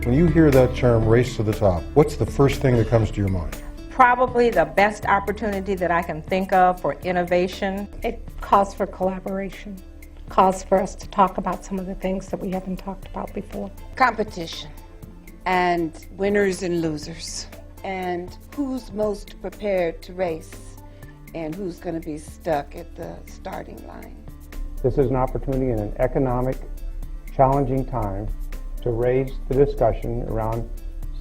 When you hear that term, race to the top, what's the first thing that comes to your mind? Probably the best opportunity that I can think of for innovation. It calls for collaboration, calls for us to talk about some of the things that we haven't talked about before. Competition, and winners and losers, and who's most prepared to race, and who's going to be stuck at the starting line. This is an opportunity in an economic, challenging time to raise the discussion around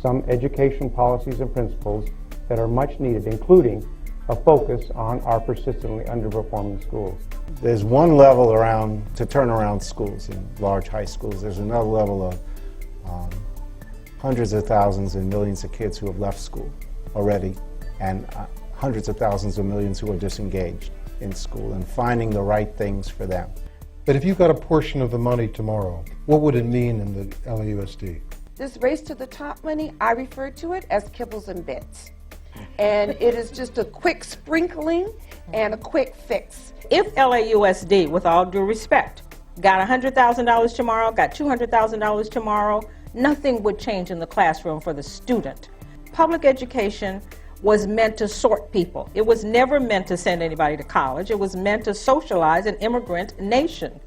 some education policies and principles that are much needed, including a focus on our persistently underperforming schools. There's one level to turn around schools in large high schools. There's another level of hundreds of thousands and millions of kids who have left school already, and hundreds of thousands of millions who are disengaged in school, and finding the right things for them. But if you got a portion of the money tomorrow, what would it mean in the LAUSD? This race to the top money, I refer to it as kibbles and bits. And it is just a quick sprinkling and a quick fix. If LAUSD, with all due respect, got $100,000 tomorrow, got $200,000 tomorrow, nothing would change in the classroom for the student. Public education was meant to sort people. It was never meant to send anybody to college. It was meant to socialize an immigrant nation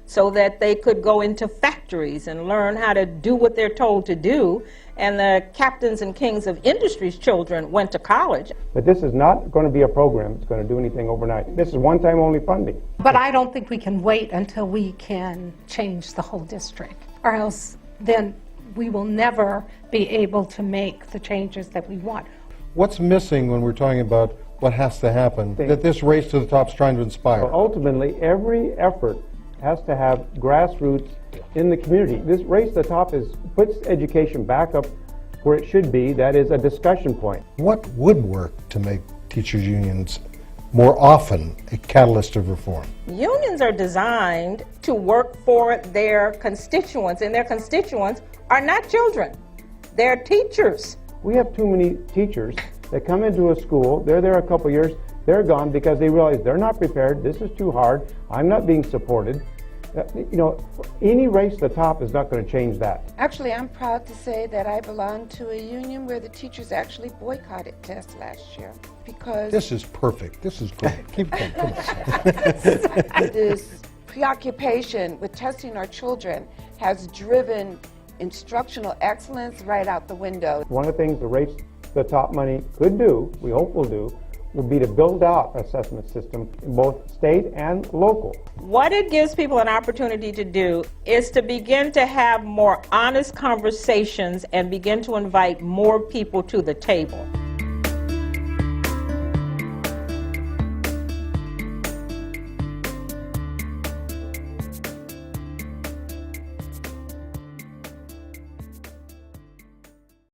so that they could go into factories and learn how to do what they're told to do. And the captains and kings of industry's children went to college. But this is not going to be a program that's going to do anything overnight. This is one-time only funding. But I don't think we can wait until we can change the whole district, or else then we will never be able to make the changes that we want. What's missing when we're talking about what has to happen that this race to the top is trying to inspire? But ultimately, every effort has to have grassroots in the community. This race to the top puts education back up where it should be. That is a discussion point. What would work to make teachers' unions more often a catalyst of reform? Unions are designed to work for their constituents, and their constituents are not children. They're teachers. We have too many teachers that come into a school, they're there a couple years, they're gone because they realize they're not prepared, this is too hard, I'm not being supported. You know, any race to the top is not going to change that. Actually, I'm proud to say that I belong to a union where the teachers actually boycotted tests last year because This is perfect. This is great. Keep going. Come on. this preoccupation with testing our children has driven instructional excellence right out the window. One of the things the race to the top money could do, we hope will do, would be to build out an assessment system in both state and local. What it gives people an opportunity to do is to begin to have more honest conversations and begin to invite more people to the table.